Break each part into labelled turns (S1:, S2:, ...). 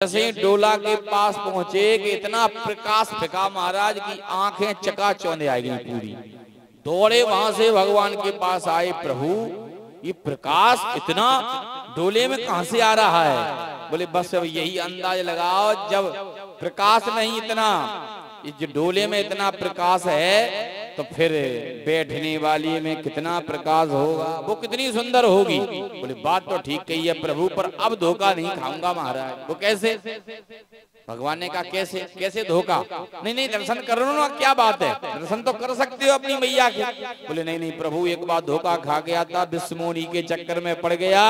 S1: जैसे ही डोला के पास पहुंचे कि इतना प्रकाश फेंका महाराज की आंखें चकाचौंध आ गई पूरी। दौड़े वहां से भगवान के पास आए, प्रभु ये प्रकाश इतना डोले में कहां से आ रहा है? बोले बस अब यही अंदाज लगाओ, जब प्रकाश नहीं इतना, जो डोले में इतना प्रकाश है तो फिर बैठने वाली में कितना प्रकाश होगा, वो कितनी सुंदर होगी। बोले बात तो ठीक कही है प्रभु, पर अब धोखा नहीं खाऊंगा महाराज। वो कैसे? भगवान ने कहा कैसे? कैसे धोखा? नहीं नहीं दर्शन कर लो ना, क्या बात है, दर्शन तो कर सकते हो अपनी मैया के। बोले नहीं नहीं प्रभु, एक बार धोखा खा गया था, विश्वमोनी के चक्कर में पड़ गया।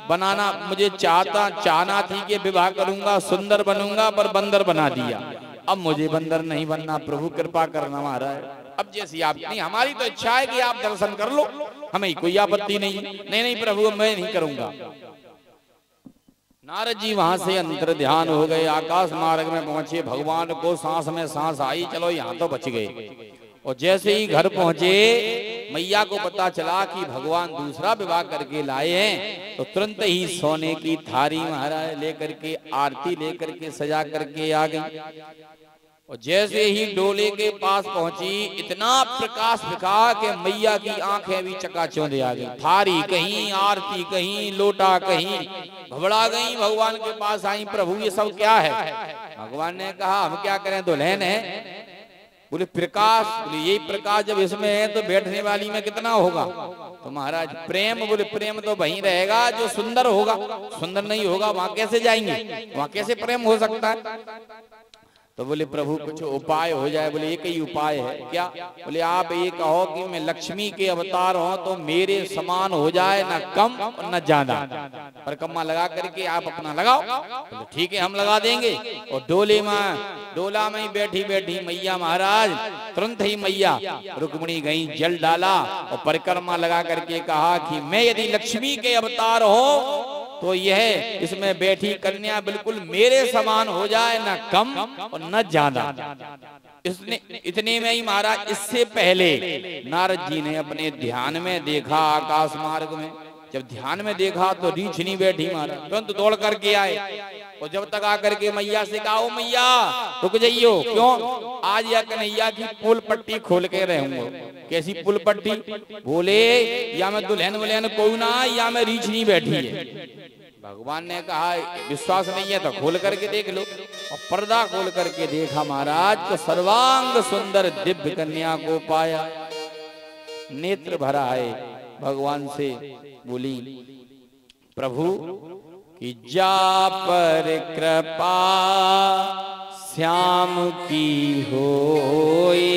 S1: बनाना मुझे चाहना थी कि विवाह करूंगा, सुंदर बनूंगा, पर बंदर बना दिया। अब मुझे बंदर नहीं बनना, प्रभु कृपा करना महाराज। अब जैसी आपकी, हमारी तो इच्छा है कि आप दर्शन कर लो, हमें कोई आपत्ति नहीं। नहीं नहीं प्रभु मैं नहीं करूंगा। नारद जी वहां से अंतर ध्यान हो गए, आकाश मार्ग में पहुंचे, भगवान को सांस में सांस आई, चलो यहाँ तो बच गए। और जैसे ही घर पहुंचे, मैया को पता चला कि भगवान दूसरा विवाह करके लाए हैं, तो तुरंत ही सोने की थारी महाराज लेकर के, आरती लेकर के सजा करके आ गई। और जैसे ही डोले के पास पहुंची, इतना प्रकाश दिखा कि मैया की आंखें भी चकाचौंध आ गई। थारी कहीं, आरती कहीं, लोटा कहीं, घबरा गई, भगवान के पास आई, प्रभु ये सब क्या है? भगवान ने कहा हम क्या करें, दुल्हन है। बोले प्रकाश, बोले यही प्रकाश जब इसमें है तो बैठने वाली में कितना होगा? तो महाराज प्रेम, बोले प्रेम तो वहीं रहेगा जो सुंदर होगा, सुंदर नहीं होगा वहां कैसे जाएंगे, वहां कैसे प्रेम हो सकता है? तो बोले प्रभु कुछ उपाय हो जाए। बोले एक ही उपाय है। क्या? बोले आप ये कहो कि मैं लक्ष्मी के अवतार हूं तो मेरे समान हो जाए, न कम और न ज्यादा, परिक्रमा लगा करके आप अपना लगाओ। बोले ठीक है हम लगा देंगे। और डोला में ही बैठी बैठी मैया महाराज, तुरंत ही मैया रुक्मिणी गई, जल डाला और परिक्रमा लगा करके कहा कि मैं यदि लक्ष्मी के अवतार हो तो यह इसमें बैठी कन्या बिल्कुल मेरे समान हो जाए, न कम और न ज्यादा। इतने में ही महाराज, इससे पहले नारद जी ने अपने ध्यान में देखा आकाश मार्ग में, जब ध्यान में देखा तो रीछ नहीं बैठी महाराज, तुरंत दौड़ करके आए। और जब तक आकर के मैया से कहा, ओ मैया रुक जाइयो, क्यों? आज या कन्हैया की पुल पट्टी खोल के रहूंगा। कैसी पुल पट्टी? बोले या मैं दुल्हन वुल्हन कोई ना, या मैं रीछ नहीं बैठी है। भगवान ने कहा विश्वास नहीं है तो खोल करके देख लो। और पर्दा खोल करके देखा महाराज, तो सर्वांग सुंदर दिव्य कन्या को पाया। नेत्र भरा है भगवान से, बोली प्रभु कि जा पर कृपा श्याम की होई,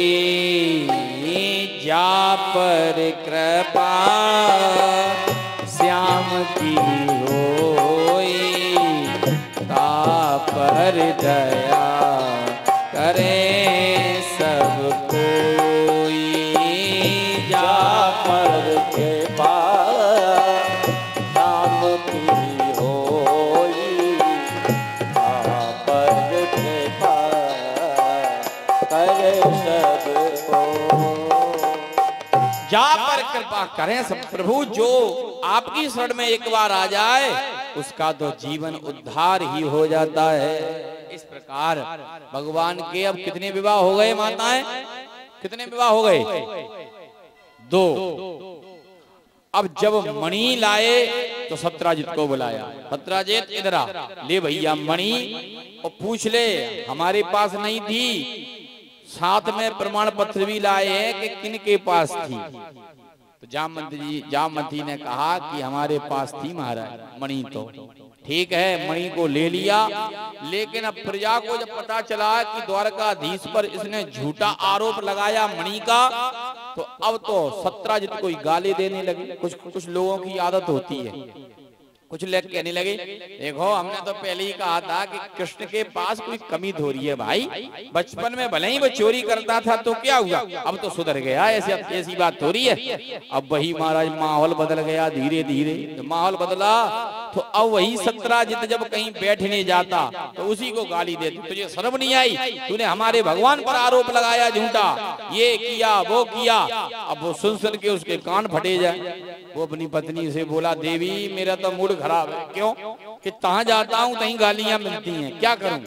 S1: जा पर कृपा श्याम की होई, ता पर दया करे सब कोई, जा पर कृपा श्याम की होई, ता पर कृपा करे सब कोई। जा पर कृपा करें सब प्रभु, जो आपकी शरण में एक बार आ जाए उसका तो जीवन उद्धार ही हो जाता है। इस प्रकार भगवान के अब कितने विवाह हो गए माताएं? कितने विवाह हो गए? 2। अब जब मणि लाए तो सत्राजित को बुलाया, सत्राजित इधर आ, ले भैया मणि, और पूछ ले, हमारे पास नहीं थी, साथ में प्रमाण पत्र भी लाए हैं कि किन के पास थी। तो जामवंती ने कहा कि हमारे पास थी महाराज मणि। तो ठीक है मणि को ले लिया, लेकिन अब प्रजा को जब पता चला कि द्वारकाधीश पर इसने झूठा आरोप लगाया मणि का, तो अब तो सत्राजित को गाली देने लगे। कुछ लोगों की आदत होती है, कुछ लोग कहने लगे देखो हमने तो पहले ही कहा था कि कृष्ण के पास कोई कमी थोड़ी है भाई, बचपन में भले ही वो चोरी करता था तो क्या हुआ, अब तो सुधर गया, ऐसी बात थोड़ी है। अब वही महाराज माहौल बदल गया, धीरे धीरे तो माहौल बदला, तो अब वही सत्राजित जब कहीं बैठने जाता तो उसी को गाली देती, तुझे शर्म नहीं आई, तूने हमारे भगवान पर आरोप लगाया झूठा, ये किया वो किया। अब वो सुन के उसके कान फटे जाए। वो अपनी पत्नी से बोला, देवी मेरा तो मूड खराब है। क्यों? कि तहां जाता हूं कहीं गालियां मिलती हैं, क्या करूं?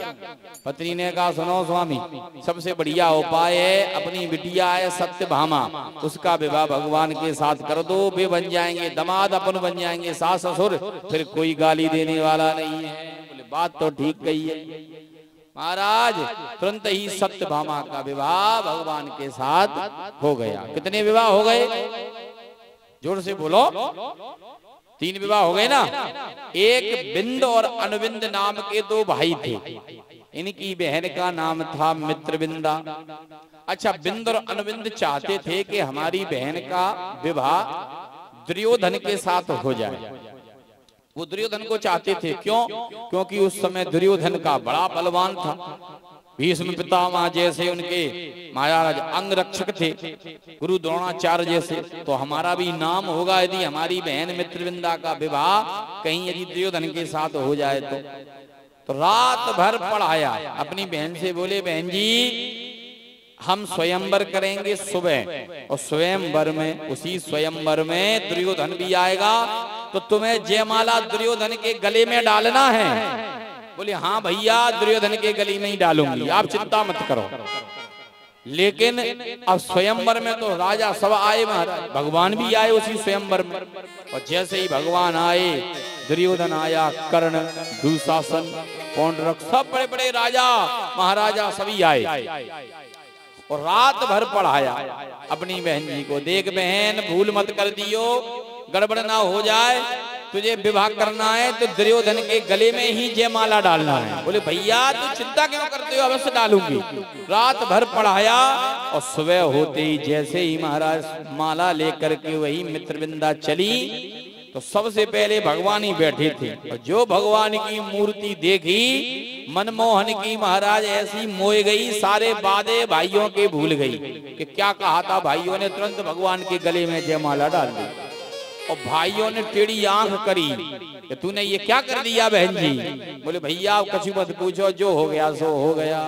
S1: पत्नी ने कहा सुनो स्वामी, सबसे बढ़िया उपाय है अपनी बिटिया है सत्यभामा, उसका विवाह भगवान के साथ कर दो, वे बन जाएंगे दामाद, अपन बन जाएंगे सास ससुर, फिर कोई गाली देने वाला नहीं है। बोले बात तो ठीक कही है महाराज। तुरंत ही सत्यभामा का विवाह भगवान के साथ हो गया। कितने विवाह हो गए? जोर से बोलो। 3 विवाह हो गए ना। एक बिंद और अनुबिंद नाम के 2 भाई थे। इनकी बहन का नाम था मित्रबिंदा। अच्छा, बिंद और अनुबिंद चाहते थे कि हमारी बहन का विवाह दुर्योधन के साथ हो जाए। वो दुर्योधन को चाहते थे, क्यों? क्योंकि उस समय दुर्योधन का बड़ा बलवान था। भीष्म पितामह जैसे उनके महाराज अंगरक्षक थे, गुरु द्रोणाचार्य जैसे। तो हमारा भी नाम होगा यदि हमारी बहन मित्रविंदा का विवाह कहीं यदि दुर्योधन के साथ हो जाए तो रात भर पढ़ाया। अपनी बहन से बोले बहन जी हम स्वयंवर करेंगे सुबह, और स्वयंवर में उसी स्वयंवर में दुर्योधन भी आएगा, तो तुम्हें जयमाला दुर्योधन के गले में डालना है। बोले हाँ भैया दुर्योधन के गले में ही डालूंगी, आप चिंता मत करो। लेकिन अब स्वयंवर में तो राजा सब आए, महाराज भगवान भी आए उसी स्वयंवर में। और जैसे ही भगवान आए, दुर्योधन आया, कर्ण, दुशासन, पौंड्रक, सब बड़े बड़े राजा महाराजा सभी आए और रात भर पढ़ाया अपनी बहन जी को। देख बहन भूल मत कर दियो, गड़बड़ ना हो जाए, तुझे विवाह करना है तो दुर्योधन के गले में ही जयमाला डालना है। बोले भैया तू चिंता क्यों करते हो, अवश्य डालूंगी। रात भर पढ़ाया और सुबह होते ही जैसे ही महाराज माला लेकर के वही मित्रविंदा चली, तो सबसे पहले भगवान ही बैठे थे। और जो भगवान की मूर्ति देखी मनमोहन की, महाराज ऐसी मोह गई, सारे वादे भाइयों के भूल गई कि क्या कहा था भाइयों ने। तुरंत भगवान के गले में जयमाला डाल दी। और भाइयों ने टेढ़ी आंख करी कि तूने ये क्या कर दिया बहन जी। बोले भैया आप कुछ मत पूछो, जो हो गया सो हो गया।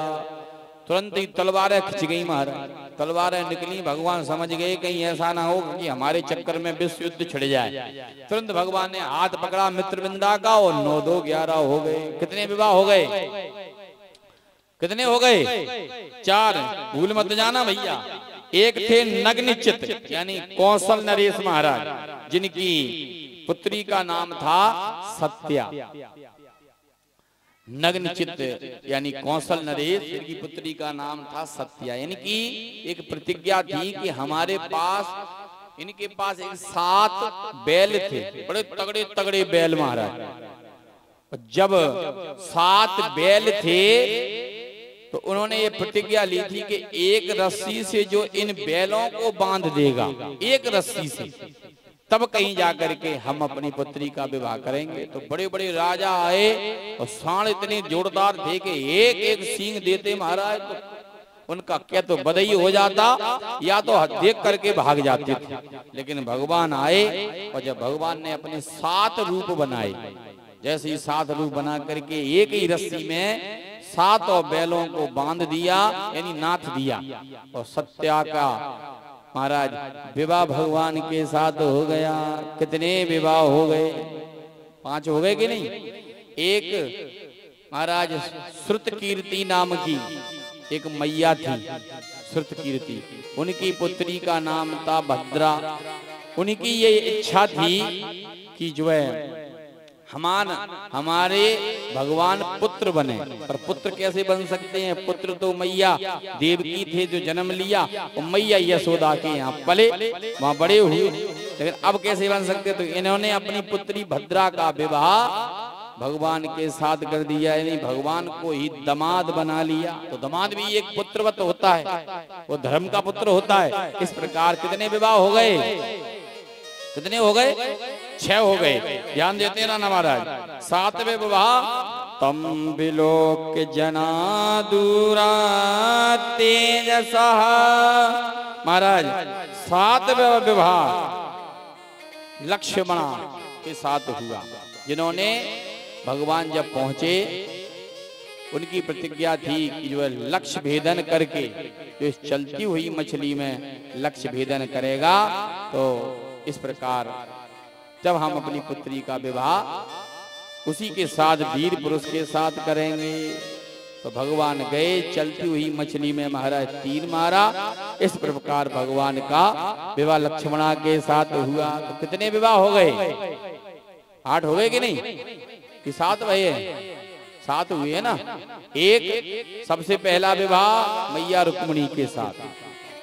S1: तुरंत ही तलवारें खिंच गई महाराज, तलवारें निकली। भगवान समझ गए कहीं ऐसा ना हो कि हमारे चक्कर में विश्व युद्ध छिड़ जाए। तुरंत भगवान ने हाथ पकड़ा मित्रविंदा का और 9 2 11 हो गए। कितने विवाह हो गए? कितने हो गए? 4। भूल मत जाना भैया। एक थे नग्नचित्त यानी कौशल नरेश महाराज, जिनकी पुत्री का नाम था सत्या। नग्नचित्त यानी कौशल नरेश, जिनकी पुत्री का नाम था सत्या। यानी कि एक प्रतिज्ञा थी कि हमारे पास इनके पास एक 7 बैल थे, बड़े तगड़े तगड़े बैल महाराज। जब 7 बैल थे तो उन्होंने ये प्रतिज्ञा ली थी कि एक रस्सी से जो इन बैलों को बांध देगा, एक रस्सी से, तब कहीं जाकर के हम अपनी पुत्री का विवाह करेंगे। तो बड़े बड़े राजा आए और सांड इतने जोरदार थे कि एक एक सींग देते महाराज, तो उनका क्या तो बदई हो जाता या तो देख करके भाग जाते थे। लेकिन भगवान आए और जब भगवान ने अपने 7 रूप बनाए, जैसे ही 7 रूप बना करके एक ही रस्सी में 7 बैलों को बांध दिया यानी नाथ दिया, और सत्या का महाराज विवाह भगवान के साथ हो गया। कितने विवाह हो गए? 5 हो गए कि नहीं? एक महाराज श्रुत कीर्ति नाम की एक मैया थी, श्रुत कीर्ति, उनकी पुत्री का नाम था भद्रा। उनकी ये इच्छा थी कि जो है हमारे भगवान पुत्र बने। पर पुत्र कैसे बन सकते हैं? पुत्र तो मैया देवकी थे जो जन्म लिया, और मैया यशोदा के यहाँ पले, वहां बड़े हुए। लेकिन अब कैसे बन सकते? तो इन्होंने अपनी पुत्री भद्रा का विवाह भगवान के साथ कर दिया, यानी भगवान को ही दामाद बना लिया। तो दामाद भी एक पुत्रवत होता है, वो धर्म का पुत्र होता है। इस प्रकार कितने विवाह हो गए? कितने हो गए? 6 हो गए। ध्यान देते ना महाराज। 7वें विवाह तम बिलोक जना दूरा तेजसा, महाराज 7वें विवाह लक्ष्मण के साथ हुआ, जिन्होंने भगवान जब पहुंचे उनकी प्रतिज्ञा थी कि जो है लक्ष्य भेदन करके जो इस चलती हुई मछली में लक्ष्य भेदन करेगा। तो इस प्रकार जब हम अपनी पुत्री का विवाह उसी के साथ वीर पुरुष के साथ करेंगे। तो भगवान गए, चलती हुई मछली में महाराज तीर मारा। इस प्रकार भगवान का विवाह लक्ष्मणा के साथ हुआ। तो कितने विवाह हो गए? 8 हो गए कि नहीं, कि 7 भये? 7 हुए है ना। एक सबसे पहला विवाह मैया रुक्मिणी के साथ,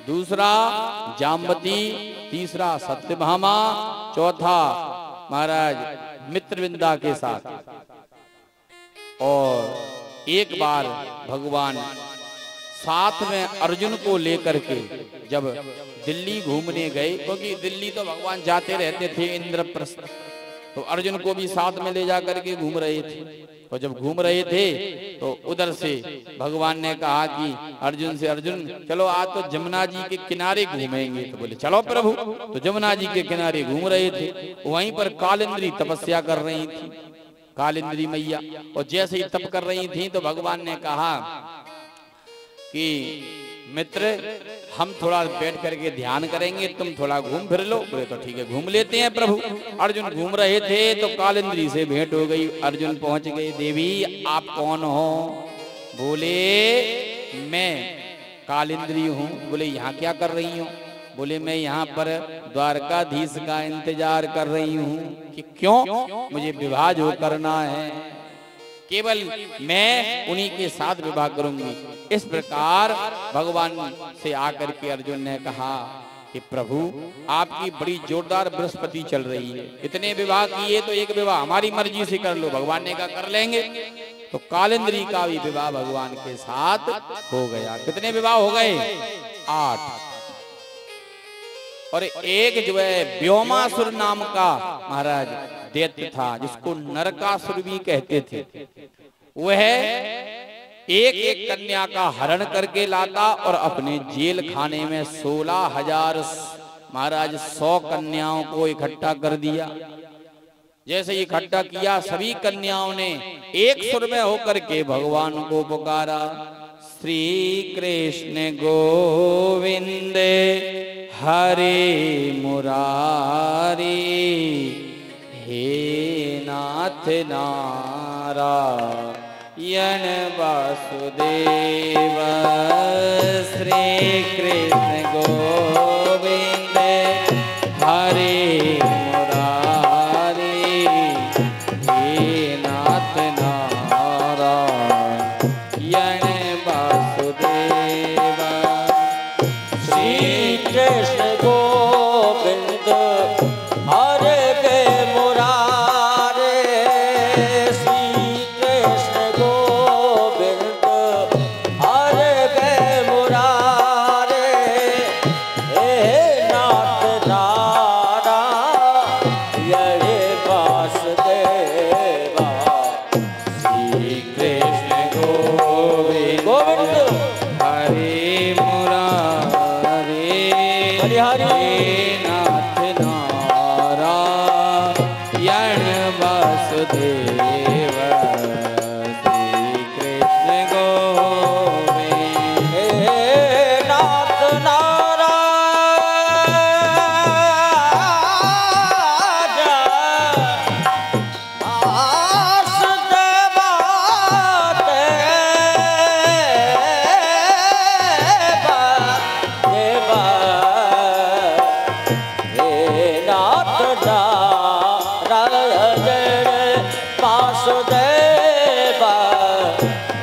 S1: दूसरा जाम्बती, तीसरा सत्यभामा, चौथा महाराज मित्रविंदा के साथ। और एक बार भगवान साथ में अर्जुन को लेकर के जब दिल्ली घूमने गए, क्योंकि दिल्ली तो भगवान जाते रहते थे इंद्रप्रस्थ, तो अर्जुन को भी साथ में ले जाकर के घूम रहे थे। और जब घूम रहे थे तो उधर से भगवान ने कहा कि अर्जुन से, अर्जुन चलो आज तो जमुना जी के किनारे घूमेंगे। तो बोले चलो प्रभु। तो जमुना जी के किनारे घूम रहे थे, वहीं पर कालिंदी तपस्या कर रही थी, कालिंदी मैया। और जैसे ही तप कर रही थी तो भगवान ने कहा कि मित्र हम थोड़ा बैठ करके ध्यान करेंगे, तुम थोड़ा घूम फिर लो। बोले तो ठीक है घूम लेते हैं प्रभु। अर्जुन घूम रहे थे तो कालिंदी से भेंट हो गई। अर्जुन पहुंच गए, देवी आप कौन हो? बोले मैं कालिंदी हूँ। बोले यहाँ क्या कर रही हो? बोले मैं यहाँ पर द्वारकाधीश का इंतजार कर रही हूँ। कि क्यों? मुझे विवाह जो करना है, केवल मैं उन्हीं के साथ विवाह करूंगी। इस प्रकार भगवान से आकर के अर्जुन ने कहा कि प्रभु आपकी बड़ी जोरदार बृहस्पति चल रही है, इतने विवाह किए तो एक विवाह हमारी मर्जी से कर लो। भगवान ने कहा कर लेंगे। तो कालिंदी का भी विवाह भगवान के साथ हो गया। कितने विवाह हो गए? 8। और एक जो है व्योमासुर नाम का महाराज दैत्य था, जिसको नरकासुर भी कहते थे, वह एक एक कन्या का हरण करके लाता और अपने जेल खाने में 16,000 महाराज 100 कन्याओं को इकट्ठा कर दिया। जैसे इकट्ठा किया, सभी कन्याओं ने एक सुर में होकर के भगवान को पुकारा, श्री कृष्ण गोविंद हरे मुरारी, हे नाथ नारायण वासुदेव, श्री कृष्ण गोविंद हरे मुरारी, हे नाथ नारायण वासुदेव।
S2: श्री कृष्ण गोविंद हरे मुरारे, श्री कृष्ण गोविंद हरे मुरारे, हे नाथ नारायण वासुदेवा।
S1: श्री कृष्ण गोविंद हरे मुरारे,
S2: हरि हरि
S1: नाथ नारायण वासुदेव। श्री कृष्ण गोविंद
S2: हे नाथ वासुदेवा,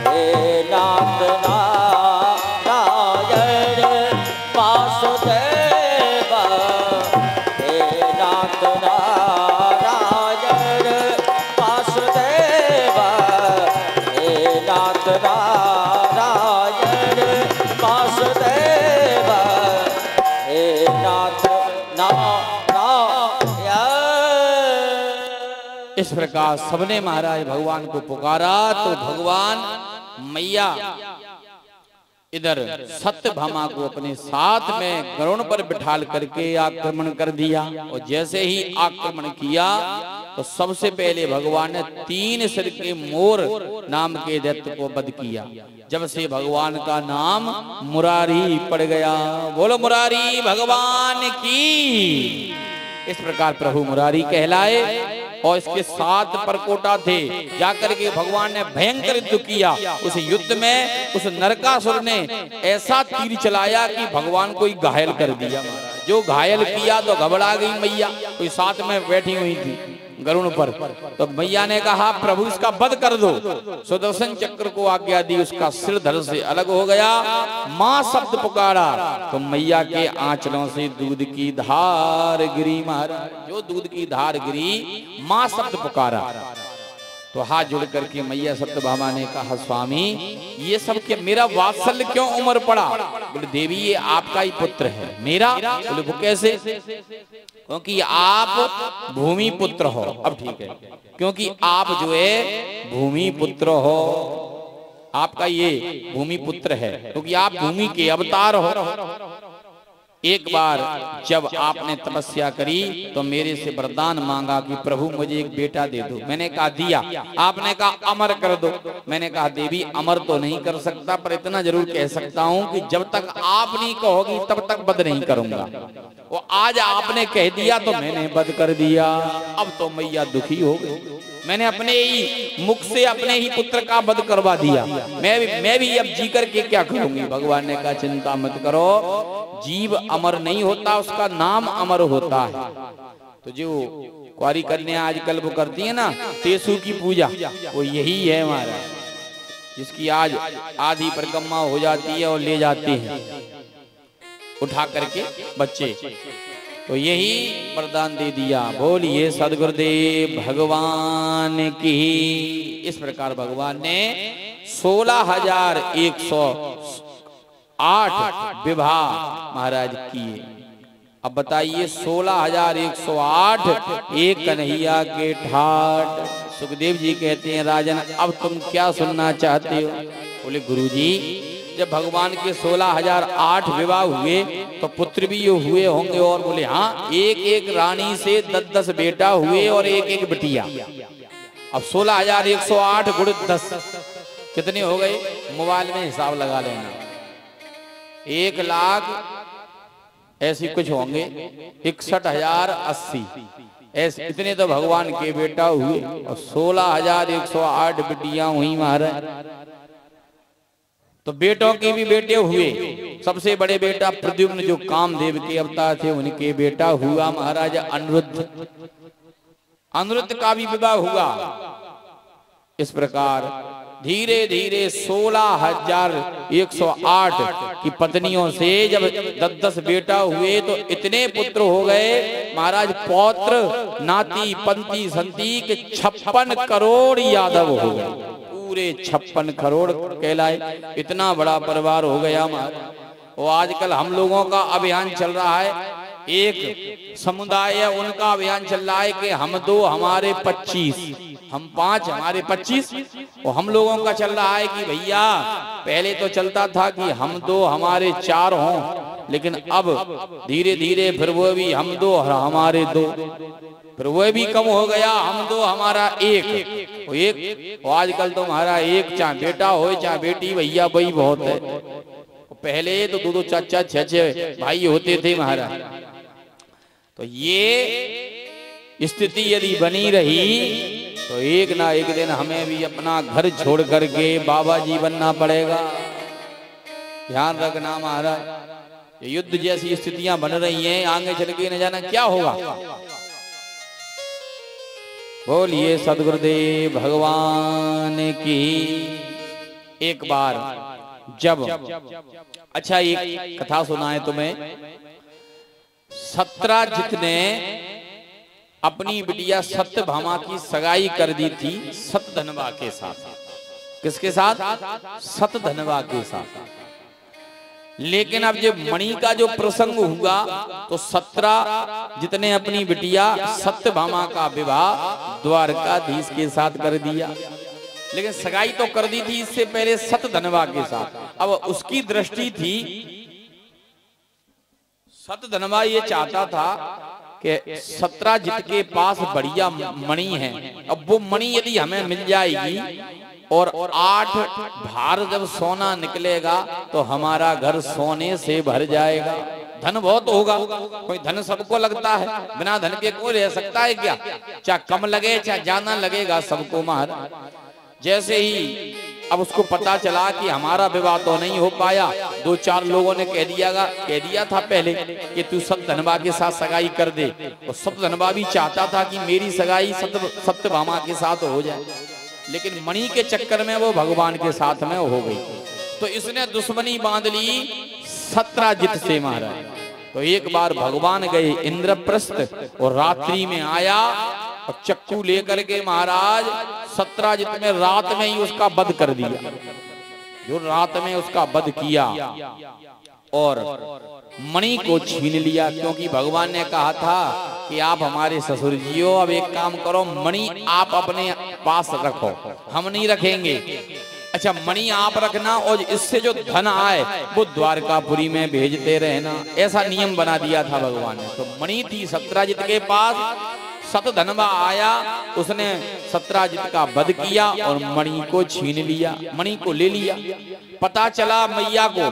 S2: हे नाथ नारायण वासुदेवा, हे नाथ नारायण वासुदेवा, हे नाथ नारायण वासुदेवा, हे नाथ नारायण।
S1: इस प्रकार सबने महाराज भगवान को पुकारा तो भगवान मैया इधर सत्यभामा को अपने साथ में गरुड़ पर बिठाल करके आक्रमण कर दिया। और जैसे ही आक्रमण किया तो सबसे पहले भगवान ने 3 सिर के मोर नाम के दैत्य को वध किया। जब से भगवान का नाम मुरारी पड़ गया। बोलो मुरारी भगवान की। इस प्रकार प्रभु मुरारी कहलाए। और इसके 7 परकोटा थे। जाकर के भगवान ने भयंकर युद्ध किया। उस युद्ध में उस नरकासुर ने ऐसा तीर चलाया कि भगवान को ही घायल कर दिया। जो घायल किया तो घबरा गई मैया, कोई साथ में बैठी हुई थी गरुड़ पर। तो मैया ने कहा प्रभु इसका वध कर दो। सुदर्शन चक्र को आज्ञा दी, उसका सिर धड़ से अलग हो गया। मां शब्द पुकारा तो मैया के आंचलों से दूध की धार गिरी। महाराज जो दूध की धार गिरी, मां शब्द पुकारा तो हाथ जोड़ करके मैया सत्यभामा ने कहा स्वामी ये सब क्या, मेरा वात्सल्य क्यों उम्र पड़ा? बोले देवी ये आपका ही पुत्र है। मेरा? बोले वो कैसे? क्योंकि आप भूमि पुत्र हो। अब ठीक है, क्योंकि आप जो है भूमि पुत्र हो, आपका ये भूमि पुत्र है क्योंकि आप भूमि के अवतार हो। एक बार जब आपने तपस्या करी तो मेरे से वरदान मांगा कि प्रभु मुझे एक बेटा दे दो। मैंने कहा दिया। आपने कहा अमर कर दो। मैंने कहा देवी अमर तो नहीं कर सकता, पर इतना जरूर कह सकता हूं कि जब तक आप नहीं कहोगी तब तक वध नहीं करूंगा। वो आज आपने कह दिया तो मैंने वध कर दिया। अब तो मैया दुखी हो गई। मैंने अपने ही मुख से अपने ही पुत्र का वध करवा दिया। मैं भी अब जी करके क्या करूंगी? भगवान ने कहा चिंता मत करो, जीव अमर नहीं होता, उसका नाम अमर होता है। तो जो कुंवारी कन्या आजकल वो करती है ना तेसु की पूजा, वो यही है हमारा, जिसकी आज आधी परिक्रमा हो जाती है और ले जाते हैं उठा करके बच्चे। तो यही वरदान दे दिया। बोलिए सद्गुरुदेव भगवान की। इस प्रकार भगवान ने 16,108 विवाह महाराज किए। अब बताइए 16,108 एक कन्हैया के ठाट। सुखदेव जी कहते हैं राजन अब तुम क्या सुनना चाहते हो? बोले गुरुजी जब भगवान के 16,008 विवाह हुए तो पुत्र भी हुए होंगे। और बोले हाँ, एक एक रानी से 10-10 बेटा हुए और एक एक बिटिया। अब 16,108 गुण 10 कितने हो गए? मोबाइल में हिसाब लगा लेना। 1 लाख ऐसे कुछ होंगे, 61,080 ऐसे इतने तो भगवान के बेटा हुए और 16,108 बिटियां हुई महाराज। तो बेटों के भी बेटे हुए। सबसे बड़े बेटा प्रद्युम्न जो कामदेव के अवतार थे उनके बेटा हुआ महाराज अनिरुद्ध। अनिरुद्ध का भी विवाह हुआ। इस प्रकार धीरे धीरे 16,108 की पत्नियों से जब 10-10 बेटा हुए तो इतने पुत्र हो गए महाराज, पौत्र नाती पंती संती के 56 करोड़ यादव हो गए। पूरे 56 करोड़ कहलाए। इतना बड़ा परिवार हो गया हमारा। वो आजकल हम लोगों का अभियान चल रहा है, एक समुदाय है उनका अभियान चल रहा है कि हम 2 हमारे 25, हम 5 हमारे 25। और हम लोगों का चल रहा है कि भैया पहले तो चलता था कि हम 2 हमारे 4 हों, लेकिन अब धीरे धीरे फिर वो भी हम 2 हमारे 2, फिर वो भी कम हो गया, हम 2 हमारा 1। और आजकल तो हमारा 1 चाहे बेटा हो चाहे बेटी, भैया वही बहुत है। पहले तो 2-2 4-4 6-6 भाई होते थे महाराज। तो ये स्थिति यदि बनी रही तो एक ना एक दिन हमें भी अपना घर छोड़ करके बाबा जी बनना पड़ेगा। ध्यान रखना महाराज, युद्ध जैसी स्थितियां बन रही हैं, आगे चल के न जाना क्या होगा। बोलिए सद्गुरुदेव भगवान की। एक बार जब अच्छा एक कथा सुनाए तुम्हें। 17 ने अपनी बिटिया सत्यभामा की सगाई कर दी थी सतधनवा के साथ। किसके साथ? सतधनवा के साथ। लेकिन अब जब मणि का जो प्रसंग हुआ तो 17 ने अपनी बिटिया सत्यभामा का विवाह द्वारकाधीश के साथ कर दिया। लेकिन सगाई तो कर दी थी इससे पहले सतधनवा के साथ। अब उसकी दृष्टि थी, सतधनवा ये चाहता था कि 17 के पास बढ़िया मणि है। अब वो मणि यदि हमें मिल जाएगी और 8 भार जब सोना निकलेगा तो हमारा घर सोने से भर जाएगा। धन बहुत होगा, कोई धन सबको लगता है, बिना धन के कोई रह सकता है क्या? चाहे कम लगे चाहे ज्यादा लगेगा सबको महाराज। जैसे ही अब उसको पता चला कि हमारा विवाह तो नहीं हो पाया, 2-4 लोगों ने कह दिया था पहले कि तू सप्तधनवा के साथ सगाई कर दे, और सप्तधनवा भी चाहता था कि मेरी सगाई सत्यभामा के साथ हो जाए, लेकिन मणि के चक्कर में वो भगवान के साथ में हो गई। तो इसने दुश्मनी बांध ली सत्राजित से महाराज। तो एक बार भगवान गए इंद्रप्रस्थ और रात्रि में आया और चक्कू लेकर के महाराज सत्राजित में रात में ही उसका वध कर दिया। जो रात में उसका वध किया और मणि को छीन लिया, क्योंकि भगवान ने कहा था कि आप हमारे ससुर जी हो, अब एक काम करो, मणि आप अपने पास रखो, हम नहीं रखेंगे। अच्छा, मणि आप रखना और इससे जो धन आए वो द्वारकापुरी में भेजते रहना, ऐसा नियम बना दिया था भगवान ने। तो मणि थी सत्राजित के पास, सतधनवा आया, उसने सत्राजित का वध किया और मणि को छीन लिया, मणि को ले लिया। पता चला मैया को,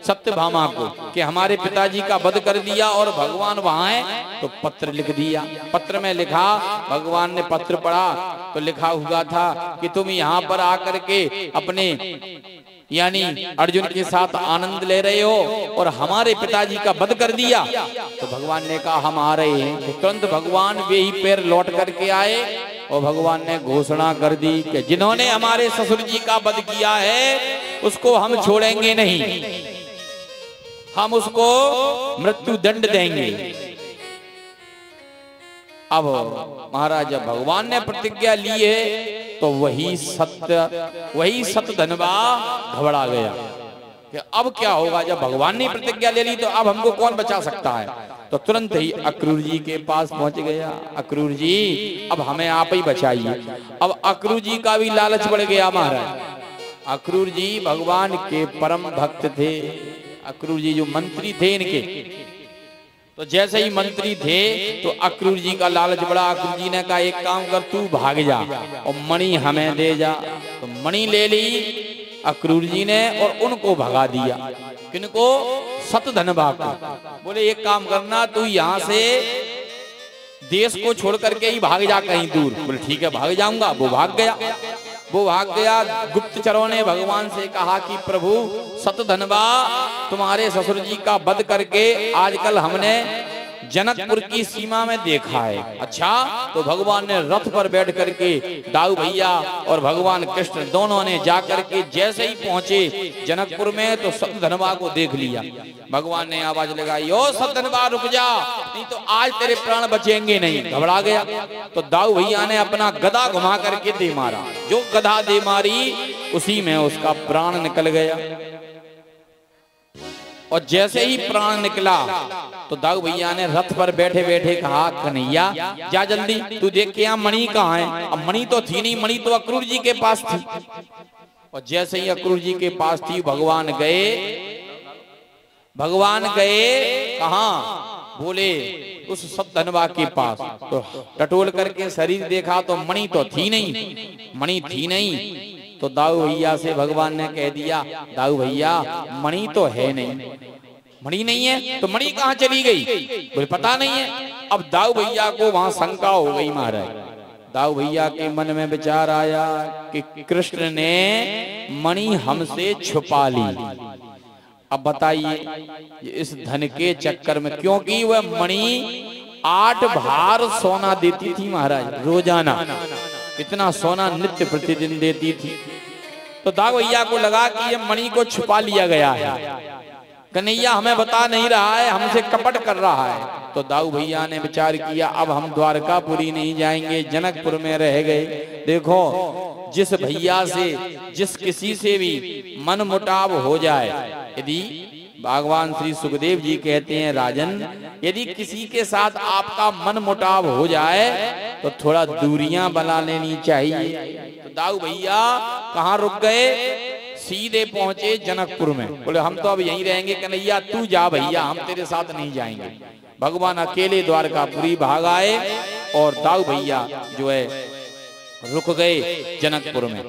S1: सत्यभामा को, कि हमारे पिताजी का वध कर दिया और भगवान वहां है। तो पत्र लिख दिया। पत्र में लिखा, भगवान ने पत्र पढ़ा तो लिखा हुआ था कि तुम यहाँ पर आकर के अपने यानी अर्जुन के साथ आनंद ले रहे हो और हमारे पिताजी का वध कर दिया। तो भगवान ने कहा हम आ रहे हैं। तो तुरंत भगवान वे ही पैर लौट करके आए और भगवान ने घोषणा कर दी कि जिन्होंने हमारे ससुर जी का वध किया है उसको हम छोड़ेंगे नहीं, हम उसको मृत्यु दंड देंगे। अब महाराज जब भगवान ने प्रतिज्ञा ली है तो वही सतधनवा घबरा गया कि अब क्या होगा। जब भगवान ने प्रतिज्ञा ले ली तो अब हमको कौन बचा सकता है। तो तुरंत ही अक्रूर जी के पास पहुंच गया, अक्रूर जी अब हमें आप ही बचाइए। अब अक्रूर जी का भी लालच बढ़ गया महाराज। अक्रूर जी भगवान के परम भक्त थे। अक्रूर जी जो मंत्री थे इनके, तो जैसे ही मंत्री थे तो अक्रूर जी का लालच बढ़ा। अक्रूर जी ने कहा एक काम कर, तू भाग जा और मणि हमें दे जा। तो मणि ले ली अक्रूर जी ने और उनको भगा दिया। किनको? सतधनवा को। बोले एक काम करना, तू यहाँ से देश को छोड़ करके ही भाग जा कहीं दूर। बोले ठीक है भाग जाऊंगा। वो भाग गया। गुप्तचरों ने भगवान से कहा कि प्रभु सतधनवा तुम्हारे ससुर जी का वध करके आजकल हमने जनकपुर की सीमा में देखा है। अच्छा, तो भगवान ने रथ पर बैठ करके दाऊ भैया और भगवान कृष्ण दोनों ने जाकर के जैसे ही पहुंचे जनकपुर में तो सतधनवा को देख लिया। भगवान ने आवाज लगाई, ओ सतधनवा रुक जा, नहीं तो आज तेरे प्राण बचेंगे नहीं। घबरा गया। तो दाऊ भैया ने अपना गदा घुमा करके दे मारा। जो गदा दे मारी उसी में उसका प्राण निकल गया। और जैसे ही प्राण निकला तो दाऊ भैया ने रथ पर बैठे बैठे कहा, कन्हैया जा जल्दी, तू देख के यहाँ मणि कहाँ है। अब मणि तो थी नहीं, मणि तो अक्रूर जी के पास थी। और जैसे ही अक्रूर जी के पास थी भगवान गए कहाँ? बोले उस सतधनवा के पास। तो टटोल करके शरीर देखा तो मणि तो थी नहीं। तो दाऊ भैया से भगवान ने कह दिया, दाऊ भैया मणि तो है नहीं, मणि नहीं है तो मणि कहाँ चली गई? बोले पता नहीं है। अब दाऊ भैया को वहां शंका हो गई महाराज। दाऊ भैया के मन में विचार आया कि कृष्ण ने मणि हमसे छुपा ली। अब बताइए इस धन के चक्कर में, क्योंकि वह मणि 8 भार सोना देती थी महाराज रोजाना, इतना सोना नित्य प्रतिदिन देती थी। तो दाऊ भैया को लगा कि ये मणि को छुपा लिया गया है, कन्हैया हमें बता नहीं रहा है, हमसे कपट कर रहा है। तो दाऊ भैया ने विचार किया अब हम द्वारकापुरी नहीं जाएंगे, जनकपुर में रह गए। देखो जिस भैया से जिस किसी से भी मन मुटाव हो जाए, यदि भगवान श्री सुखदेव जी कहते हैं राजन, यदि किसी के साथ आपका मन मुटाव हो जाए तो थोड़ा दूरियां बना लेनी चाहिए। तो दाऊ भैया कहाँ रुक गए? सीधे पहुंचे जनकपुर में। बोले हम तो अब यहीं रहेंगे। कन्हैया तू जा भैया, हम तेरे साथ नहीं जाएंगे। भगवान अकेले द्वारकापुरी भाग आए और दाऊ भैया जो है रुक गए जनकपुर में।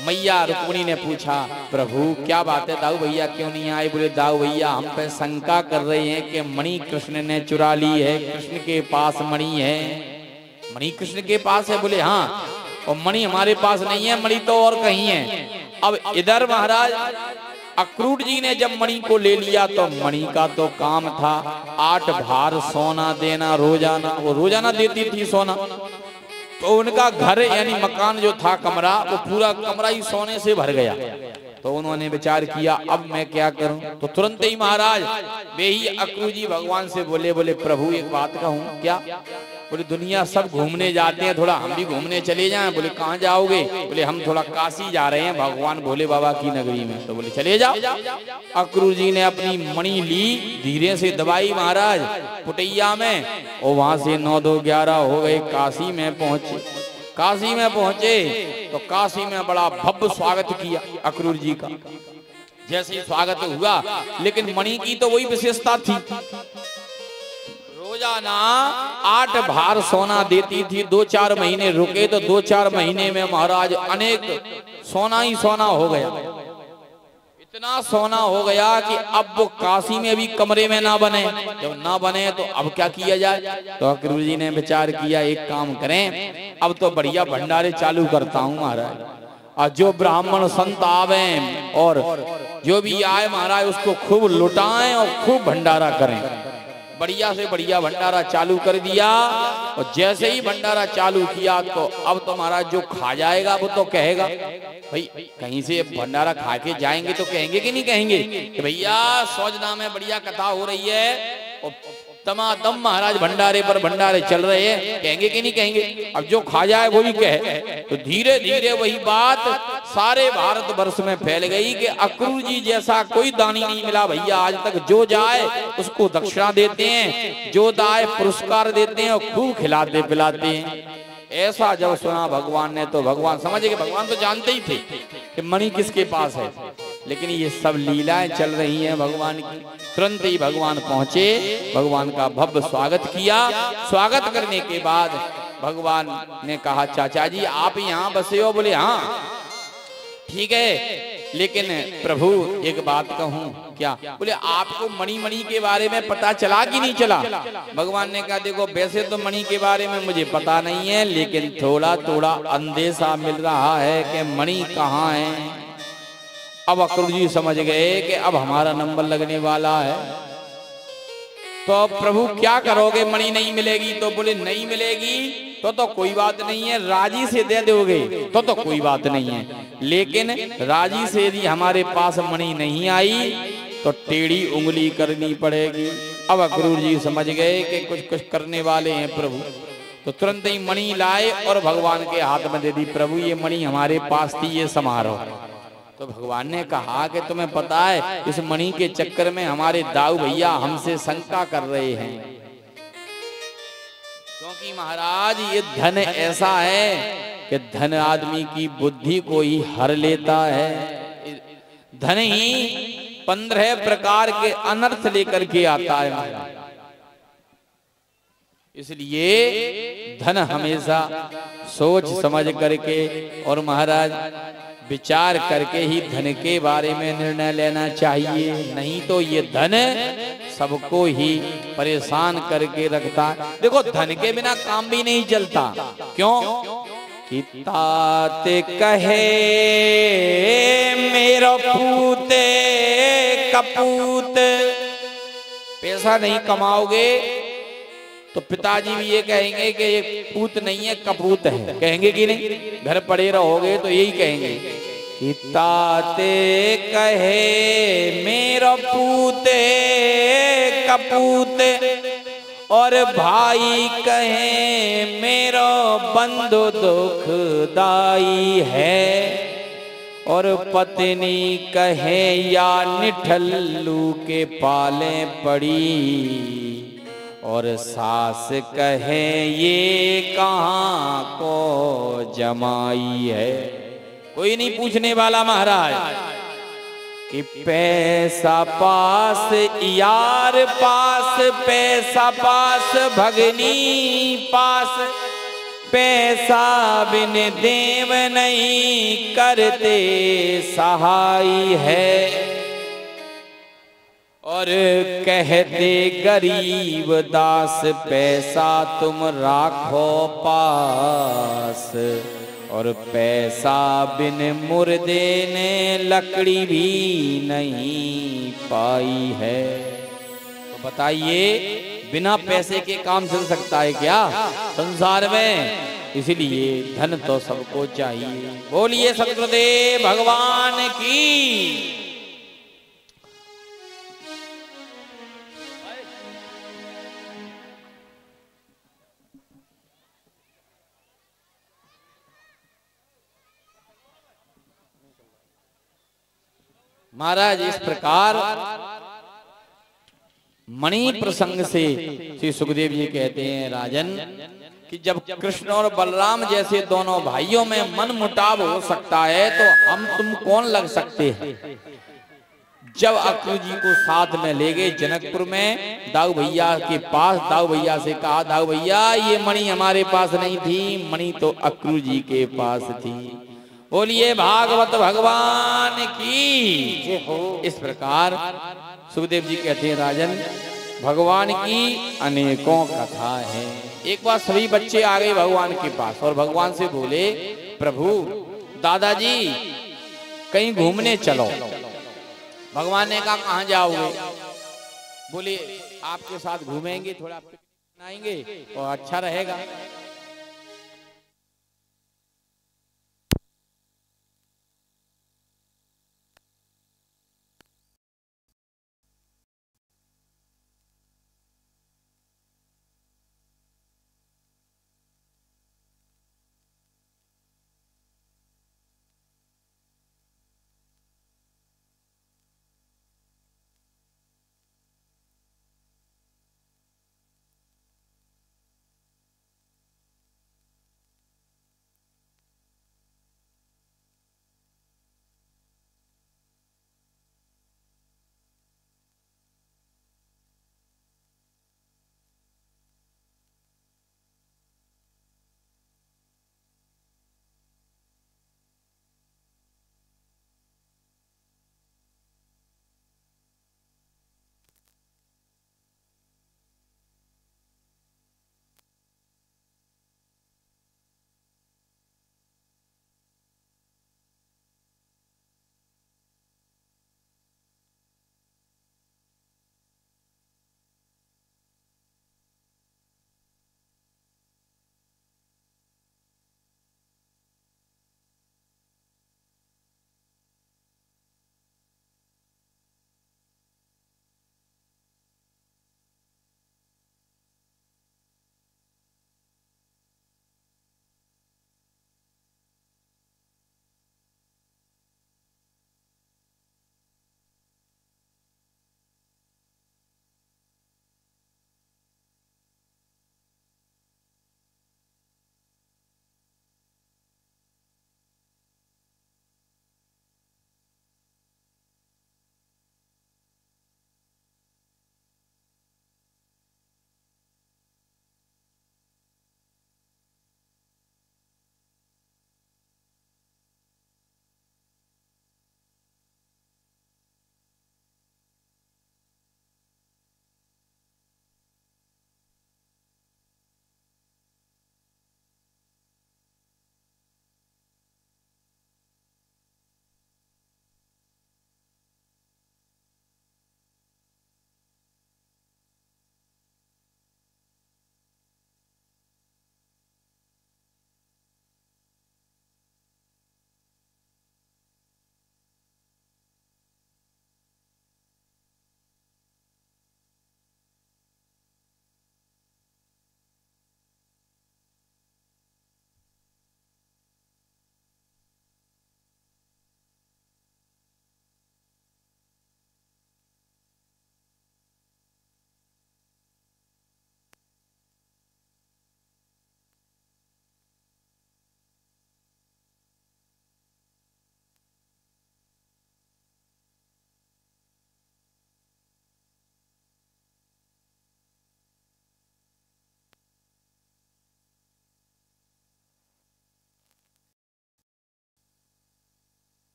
S1: मैया रुक्मिणी ने पूछा, प्रभु क्या बात है, दाऊ भैया क्यों नहीं आए? बोले दाऊ भैया हम पे शंका कर रहे हैं कि मणि कृष्ण ने चुरा ली है, कृष्ण के पास मणि है। मणि कृष्ण के पास है? बोले हाँ, और मणि हमारे पास नहीं है, मणि तो और कहीं है। अब इधर महाराज अक्रूर जी ने जब मणि को ले लिया तो मणि का तो काम था 8 भार सोना देना रोजाना, वो रोजाना देती थी सोना। तो उनका घर यानी मकान जो था कमरा, वो पूरा कमरा ही सोने से भर गया। तो उन्होंने विचार किया अब मैं क्या करूं? तो तुरंत ही महाराज वे ही अक्रूर जी भगवान से बोले, बोले प्रभु एक बात कहूं क्या? बोले दुनिया सब घूमने जाते हैं, थोड़ा हम भी घूमने चले जाएं। बोले कहाँ जाओगे? बोले हम थोड़ा काशी जा रहे हैं भगवान भोले बाबा की नगरी में। तो बोले चले जाओ। अक्रूर जी ने अपनी मणि ली, धीरे से दबाई महाराज पुटैया में, और वहां से 9 2 11 हो गए। काशी में पहुंचे। काशी में पहुंचे तो काशी में बड़ा भव्य स्वागत किया अक्रूर जी का। जैसे ही स्वागत हुआ, लेकिन मणि की तो वही विशेषता थी, रोजाना 8 भार सोना देती थी। 2-4 महीने रुके तो 2-4 महीने में महाराज अनेक सोना ही सोना हो गया। इतना सोना हो गया कि अब वो काशी में भी कमरे में ना बने। जब ना बने तो अब क्या किया जाए? तो अक्रूर जी ने विचार किया एक काम करें, अब तो बढ़िया भंडारे चालू करता हूँ महाराज, और जो ब्राह्मण संत आवे और जो भी आए महाराज उसको खूब लुटाएं और खूब भंडारा करें। बढ़िया से बढ़िया भंडारा चालू कर दिया। और जैसे ही भंडारा चालू किया तो अब तो महाराज जो खा जाएगा वो तो कहेगा, भाई कहीं से भंडारा खा के जाएंगे तो कहेंगे कि नहीं कहेंगे कि भैया सौजना में बढ़िया कथा हो रही है और तमातम महाराज भंडारे पर भंडारे चल रहे हैं, कहेंगे कि नहीं कहेंगे? अब जो खा जाए वो भी कहे। तो धीरे धीरे वही बात सारे भारतवर्ष में फैल गई कि अक्रूर जी जैसा कोई दानी नहीं मिला भैया आज तक। जो जाए उसको दक्षिणा देते हैं, जो जाए पुरस्कार देते हैं और खूब खिलाते पिलाते हैं। ऐसा जब सुना भगवान ने तो भगवान समझे कि भगवान तो जानते ही थे कि मणि किसके पास है, लेकिन ये सब लीलाएं चल रही हैं भगवान की। तुरंत ही भगवान पहुंचे, भगवान का भव्य स्वागत किया। स्वागत करने के बाद भगवान ने कहा चाचा जी आप यहाँ बसे हो? बोले हाँ ठीक है, लेकिन प्रभु एक बात कहूं क्या? बोले आपको मणि के बारे में पता चला कि नहीं चला? भगवान ने कहा देखो वैसे तो मणि के बारे में मुझे पता नहीं है, लेकिन थोड़ा थोड़ा अंदेशा मिल रहा है कि मणि कहाँ है। अब अक्रूर जी समझ गए कि अब हमारा नंबर लगने वाला है। तो प्रभु क्या करोगे? मणि नहीं मिलेगी? तो बोले नहीं मिलेगी तो कोई बात नहीं है, राजी से दे दोगे तो कोई बात नहीं है, लेकिन राजी से यदि हमारे पास मणि नहीं आई तो टेढ़ी उंगली करनी पड़ेगी। अब अक्रूर जी समझ गए कि कुछ करने वाले हैं प्रभु। तो तुरंत ही मणि लाए और भगवान के हाथ में दे दी। प्रभु ये मणि हमारे पास थी, ये समारोह। तो भगवान ने कहा कि तुम्हें पता है इस मणि के चक्कर में हमारे दाऊ भैया हमसे शंका कर रहे हैं, क्योंकि महाराज ये धन ऐसा है कि धन आदमी की बुद्धि को ही हर लेता है। धन ही 15 प्रकार के अनर्थ लेकर के आता है महाराज। इसलिए धन हमेशा सोच समझ करके और महाराज विचार करके ही धन के बारे में निर्णय लेना चाहिए, नहीं तो ये धन सबको ही परेशान करके रखता है। देखो धन के बिना काम भी नहीं चलता। क्यों? कि तात कहे मेरो पूते कपूत, पैसा नहीं कमाओगे तो पिताजी भी ये कहेंगे कि ये पूत नहीं है कपूत है, कहेंगे कि नहीं? घर पड़े रहोगे तो यही कहेंगे कि ताते कहे मेरो पूते कपूत, और भाई कहे मेरो बंधु दुखदाई है, और पत्नी कहे या निठल्लू के पाले पड़ी, और सास कहे ये कहाँ को जमाई है। कोई नहीं पूछने वाला महाराज कि पैसा पास यार पास, पैसा पास भगनी पास, पैसा बिन देव नहीं करते सहाय है। और कहते गरीब दास पैसा तुम राखो पास। और पैसा बिन मुर्दे ने लकड़ी भी नहीं पाई है। तो बताइए बिना पैसे के काम चल सकता है क्या संसार में? इसलिए धन तो सबको चाहिए। बोलिए सद्गुरुदेव भगवान की। महाराज इस प्रकार मणि प्रसंग से श्री सुखदेव जी कहते हैं राजन कि जब कृष्ण और बलराम जैसे दोनों भाइयों में मन मुटाव हो सकता है तो हम तुम कौन लग सकते हैं। जब अक्रू जी को साथ में ले गए जनकपुर में दाऊ भैया के पास, दाऊ भैया से कहा दाऊ भैया ये मणि हमारे पास नहीं थी, मणि तो अक्रू जी के पास थी। बोलिए भागवत भगवान की। इस प्रकार सुखदेव जी कहते हैं राजन भगवान की अनेकों कथा है। एक बार सभी बच्चे आ गए भगवान के पास और भगवान से बोले प्रभु दादाजी कहीं घूमने चलो। भगवान ने कहा कहाँ जाओगे? बोले आपके साथ घूमेंगे, थोड़ा आएंगे और अच्छा रहेगा।